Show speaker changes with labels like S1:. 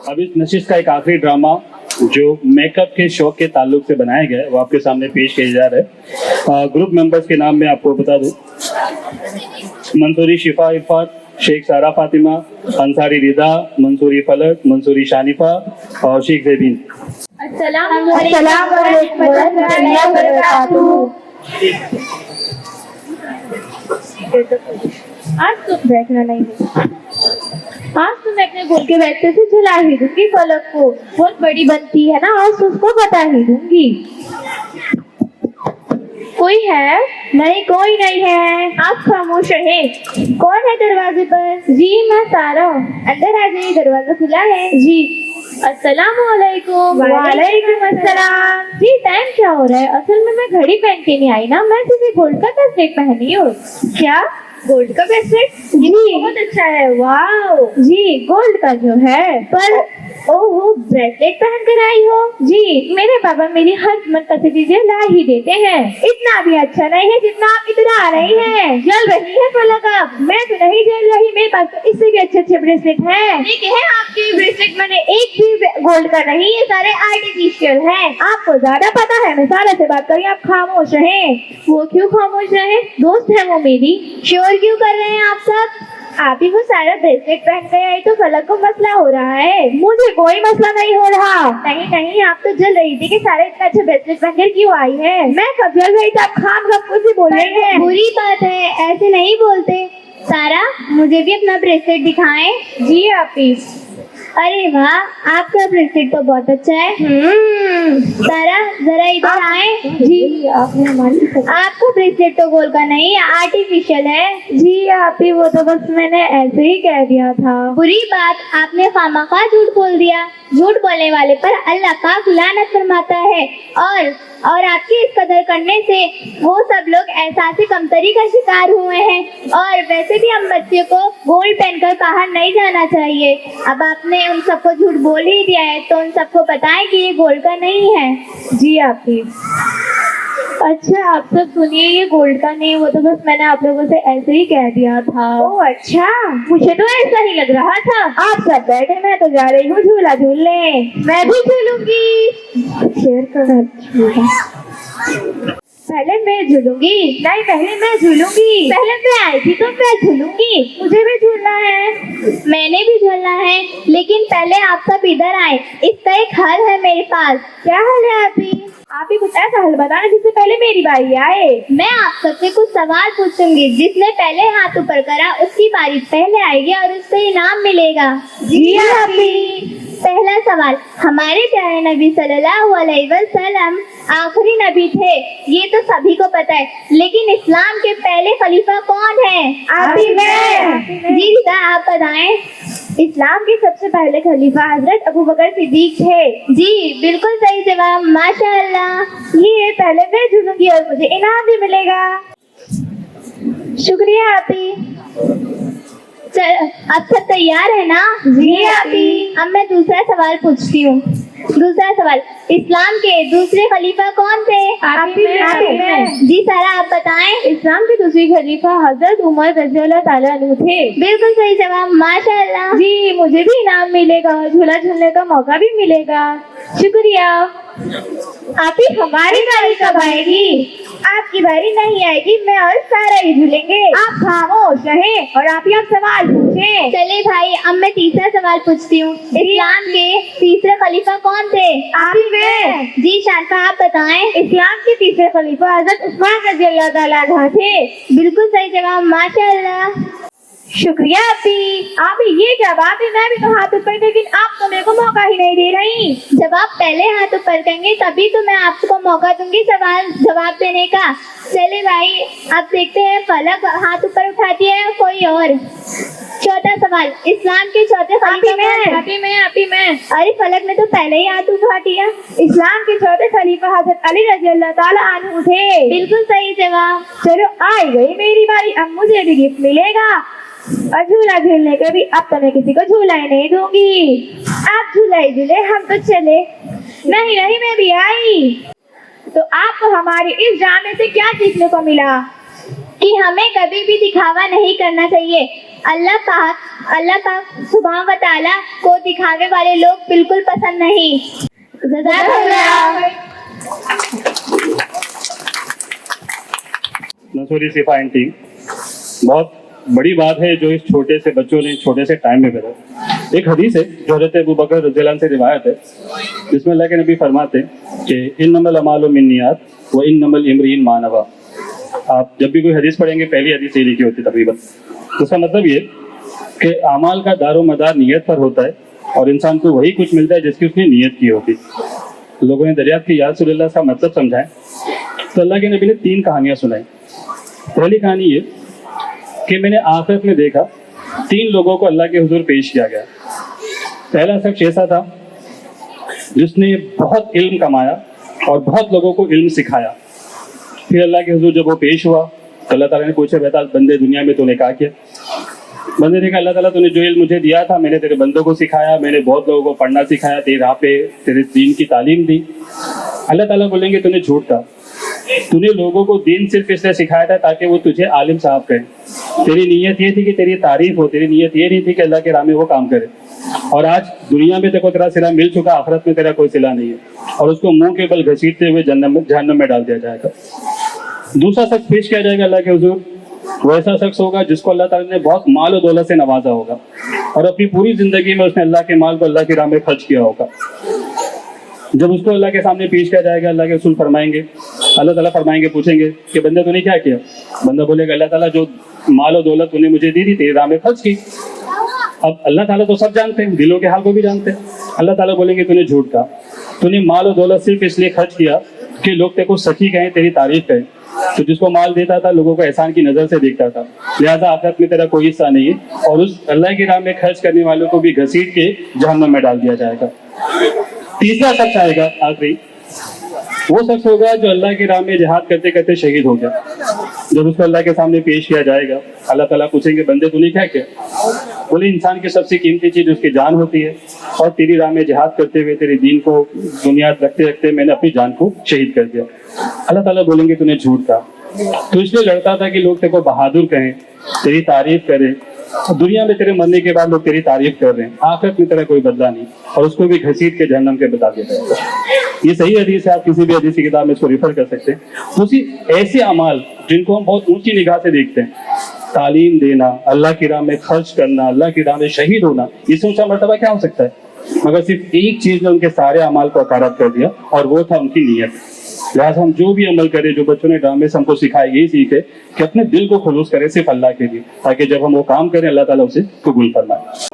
S1: अब इस नशिश का एक आखिरी ड्रामा जो मेकअप के शौक के ताल्लुक से बनाया गया है वो आपके सामने पेश किया जा रहा है। ग्रुप मेंबर्स के नाम मैं आपको बता दूं, मंसूरी शिफा इरफान, शेख सारा फातिमा, अंसारी रिदा, मंसूरी फलक, मंसूरी शानिफा और शेख ज़ैबीन।
S2: अस्सलाम वालेकुम वरहमतुल्लाहि वबरकातुहू। आज तुम बैठना नहीं है, आज तो मैं अपने गोल के बैठते से जला ही दूंगी फलक को। बहुत बड़ी बनती है ना, आज उसको बता ही दूंगी। कोई है? नहीं, कोई नहीं है। आप खामोश रहे। कौन है दरवाजे पर? जी मैं सारा। अंदर आ जाइए, दरवाजा खुला है। जी। अस्सलाम वालेकुम। वालेकुम अस्सलाम। जी टाइम क्या हो रहा है? असल में मैं घड़ी पहन के नहीं आई ना, मैं सिर्फ गोल्ड का ब्रेसलेट पहनी हूँ। क्या गोल्ड का ब्रेसलेट? जी बहुत अच्छा है। वाओ। जी गोल्ड का जो है, पर ओहो ब्रेसलेट पहन कर आई हो? जी मेरे पापा मेरी हर मनपसंद चीजें ला ही देते हैं। इतना भी अच्छा नहीं है जितना आप इतना आ रही हैं। जल रही है फलक आप? मैं तो नहीं जल रही, मेरे पास तो इससे भी अच्छे अच्छे ब्रेसलेट हैं। ठीक है, आपके ब्रेसलेट मैंने एक भी गोल्ड का नहीं, ये सारे आर्टिफिशियल हैं। आपको ज्यादा पता है, मैं सारा से बात करी, आप खामोश रहें। वो क्यों खामोश रहे? दोस्त है वो मेरी। शोर क्यों कर रहे हैं आप सब? आप ही वो सारा ब्रेसलेट पहन गए हैं तो फलक को मसला हो रहा है। मुझे कोई मसला नहीं हो रहा। नहीं नहीं, आप तो जल रही थी कि सारे इतना अच्छा ब्रेसलेट पहन कर क्यों आई है? मैं कब जल रही थी? आप खाम खा कुछ भी बोल रहे हैं। बुरी बात है, ऐसे नहीं बोलते। सारा मुझे भी अपना ब्रेसलेट दिखाएं। जी आप ही। अरे वाह, आपका ब्रेसलेट तो बहुत अच्छा है। सारा जरा इधर आए। जी आपने हमारी, आपका ब्रेसलेट तो गोल्ड का नहीं आर्टिफिशियल है। जी आप ही, वो तो बस मैंने ऐसे ही कह दिया था। बुरी बात, आपने खामखा झूठ बोल दिया। झूठ बोलने वाले पर अल्लाह पाक लानत फरमाता है। और आपकी इस कदर करने से वो सब लोग एहसास कमतरी का शिकार हुए हैं। और वैसे भी हम बच्चे को गोल्ड पहनकर बाहर नहीं जाना चाहिए। अब आपने उन सबको झूठ बोल ही दिया है तो उन सबको बताएं कि ये गोल्ड का नहीं है। जी आपकी। अच्छा आप सब सुनिए, ये गोल्ड का नहीं, वो तो बस मैंने आप लोगों से ऐसे ही कह दिया था। ओह अच्छा, मुझे तो ऐसा ही लग रहा था। आप सब बैठे, मैं तो जा रही हूँ झूला झूलने। मैं भी झूलूंगी। शेयर कर पहले मैं झूलूंगी। नहीं पहले मैं झूलूंगी। पहले मैं आई थी तो मैं झूलूंगी। मुझे भी झूलना है। मैंने भी झूलना है, लेकिन पहले आप सब इधर आए। इसका एक हल है मेरे पास। क्या हल है आप ही कुछ ऐसा हल बताना जिससे पहले मेरी बारी आए। मैं आप सबसे कुछ सवाल पूछूंगी, जिसने पहले हाथ ऊपर करा उसकी बारी पहले आएगी और उसको इनाम मिलेगा। जी आप ही। पहला सवाल, हमारे प्यारे नबी सल्लल्लाहु अलैहि वसल्लम आखिरी नबी थे, ये तो सभी को पता है, लेकिन इस्लाम के पहले खलीफा कौन है? आप ही। मैं। जी रिदा आप बताएं। इस्लाम के सबसे पहले खलीफा हजरत अबू बकर सिद्दीक थे। जी बिल्कुल सही जवाब, माशाअल्लाह। ये पहले मैं झूलूंगी और मुझे इनाम भी मिलेगा। शुक्रिया आपी। अब सब तैयार है ना? जी आपी। अब मैं दूसरा सवाल पूछती हूँ। दूसरा सवाल, इस्लाम के दूसरे खलीफा कौन थे? आप ही। जी सारा आप बताएं। इस्लाम के दूसरे खलीफा हजरत उमर रज़ियल्लाहु ताला अन्हु थे। बिल्कुल सही जवाब, माशाअल्लाह। जी मुझे भी इनाम मिलेगा, झूला झूलने का मौका भी मिलेगा। शुक्रिया। आप ही, हमारी बारी कब आएगी? आपकी बारी नहीं आएगी, मैं और सारा ही झूलेंगे। आप खामोश रहें और आप सवाल पूछें। चले भाई, अब मैं तीसरा सवाल पूछती हूँ। इस्लाम के तीसरे खलीफा कौन थे? आप ही। मैं। जी शानफा आप बताएं। इस्लाम के तीसरे खलीफा हजरत उस्मान रज़ियल्लाहु ताला अन्हु थे। बिल्कुल सही जवाब, माशाअल्लाह। शुक्रिया आप ही। ये क्या बात है? मैं भी तो हाथ ऊपर, लेकिन आप तो मेरे को मौका ही नहीं दे रही। जब आप पहले हाथ ऊपर करेंगे तभी तो मैं आपको मौका दूंगी सवाल जवाब देने का। चले भाई, अब देखते हैं फलक हाथ ऊपर उठाती है या कोई और। चौथा सवाल, इस्लाम के चौथे खलीफा मैं। अरे फलक ने तो पहले ही हाथ उठा दिया। इस्लाम के चौथे खलीफा हजरत अली रज़ियल्लाहु ताला अन्हु थे। बिल्कुल सही जवाब। चलो आई गई मेरी बारी, अब मुझे भी गिफ्ट मिलेगा और झूला झूलने के भी। अब तो मैं किसी को झूला ही नहीं दूंगी। आप झूला ही झूले, हम तो चले। नहीं मैं भी आई। तो आपको हमारे इस ड्रामे से क्या सीखने को मिला? कि हमें कभी भी दिखावा नहीं करना चाहिए। اللہ پاک سبحان و تعالیٰ کو دکھاوے والے لوگ بالکل پسند نہیں. جزاک اللہ.
S1: منصوری صفا اینڈ ٹیم، بہت بڑی بات ہے جو اس چھوٹے سے بچوں نے چھوٹے سے ٹائم میں کرا. ایک حدیث ہے جو حضرت ابو بکر رضی اللہ عنہ سے روایت ہے، جس میں اللہ کے نبی فرماتے ہیں کہ انما الاعمال بالنیات وانما لامرئ ما نوى. آپ جب بھی کوئی حدیث پڑھیں گے پہلی حدیث یہ لکھی ہوتی ہے تقریباً. اس کا مطلب یہ کہ اعمال کا دار و مدار نیت پر ہوتا ہے اور انسان کو وہی کچھ ملتا ہے جس کی اس نے نیت کی ہوتی. لوگوں نے دریافت کی یا رسول اللہ کا مطلب سمجھائیں، تو اللہ کے نبی نے 3 کہانیاں سنائیں. پہلی کہانی یہ کہ میں نے آخرت میں دیکھا 3 لوگوں کو اللہ کے حضور پیش کیا گیا. پہلا شخص ایسا تھا جس نے بہت علم کمایا اور بہت لوگوں کو علم سکھایا. پھر اللہ کے حضور جب وہ پیش ہوا تو اللہ تعالیٰ نے پوچھا بیٹا بندے دنیا میں تو نے کہا کیا؟ بندے نے کہا اللہ تعالیٰ تو نے جو علم مجھے دیا تھا میں نے تیرے بندوں کو سکھایا، میں نے بہت لوگوں کو پڑھنا سکھایا، تیرے راہ پہ تیرے دین کی تعلیم دی. اللہ تعالیٰ بولیں گے تو نے جھوٹ کہا، تو نے لوگوں کو دین صرف اس لیے سکھایا تھا تاکہ وہ تجھے عالم صاحب کہیں. تیری نیت یہ تھی کہ تیری تعریف ہو، تیری نیت یہ نہیں تھی کہ اللہ کے راہ میں وہ کام کرے. اور آج دنیا میں دیکھو تیرا صلہ مل چکا، آخرت میں تیرا کوئی صلہ نہیں ہے اور اس کو منہ کے بل گھسیٹتے ہوئے جہنم میں ڈال دیا جائے گا. دوسرا شخص پیش کیا جائے گا اللہ کے حضور، وہ ایسا شخص ہوگا جس کو اللہ تعالیٰ نے بہت مال و دولت سے نوازا ہوگا اور اپنی پوری زندگی میں اس نے اللہ کے مال کو اللہ کی راہ میں خرچ کیا ہوگا. جب اس کو اللہ کے سامنے پیش کیا جائے گا اللہ کے رسول فرمائیں گے، اللہ تعالیٰ فرمائیں گے، پوچھیں گے کہ بندے تو نے کیا کیا؟ بندہ بولے گا اللہ تعالیٰ جو مال و دولت تو نے مجھے دی تھی تیری راہ میں خرچ کی. اب اللہ تعالیٰ تو سب جانتے ہیں، دلوں کے حال کو بھی جانتے ہیں. اللہ تعالیٰ بولیں گے تو نے جھوٹ کہا، تو نے مال و دولت صرف اس لیے خرچ کیا کہ لوگ تیرے کو سخی کہیں، تیری تعریف کہیں. تو جس کو مال دیتا تھا لوگوں کو احسان کی نظر سے دیکھتا تھا، لہذا آخرت میں تیرا کوئی حصہ نہیں ہے اور اس اللہ کی راہ میں خرچ کرنے والوں کو بھی گھسیٹ کے جہنم میں ڈال دیا جائے گا. تیسرا شخص آئے گا آخری، وہ شخص ہوگا جو اللہ کی راہ میں جہاد کرتے کرتے شہید ہو گیا. جب اس کو اللہ کے سامنے پیش کیا جائے گا اللہ تعالیٰ پوچھیں گے بندے تو نے کیا کیا؟ بولے انسان کی سب سے قیمتی چیز اس کی جان ہوتی ہے اور تیری راہ میں جہاد کرتے ہوئے تیری دین کو بنیاد رکھتے رکھتے میں نے اپنی جان کو شہید کر دیا. اللہ تعالیٰ بولیں گے تو نے جھوٹ کہا، تو اس لیے لڑتا تھا کہ لوگ تیرے کو بہادر کہیں، تیری تعریف کریں. دنیا میں تیرے مرنے کے بعد لوگ تیری تعریف کر رہے ہیں، آخرت میں تیرا کوئی بدلہ نہیں اور اس کو بھی گھسیٹ کے جہنم کے بتا دیا جائے گا. یہ صحیح حدیث ہے، آپ کسی بھی حدیث کی کتاب میں اس کو ریفر کر سکتے ہیں. اسی ایسے اعمال جن کو ہم بہت اونچی نگاہ سے دیکھتے ہیں، تعلیم دینا، اللہ کی راہ میں خرچ کرنا، اللہ کی راہ میں شہید ہونا، اس سے اونچا مرتبہ کیا ہو سکتا ہے؟ مگر صرف ایک چیز نے ان کے سارے اعمال کو اکارت کر دیا اور وہ تھا ان کی نیت. لہٰذا ہم جو بھی عمل کریں، جو بچوں نے ڈرامے سے ہم کو سکھائے، یہی سیکھے کہ اپنے دل کو خلوص کریں صرف اللہ کے لیے، تاکہ جب ہم وہ کام کریں اللہ تعالیٰ اسے قبول فرمائے.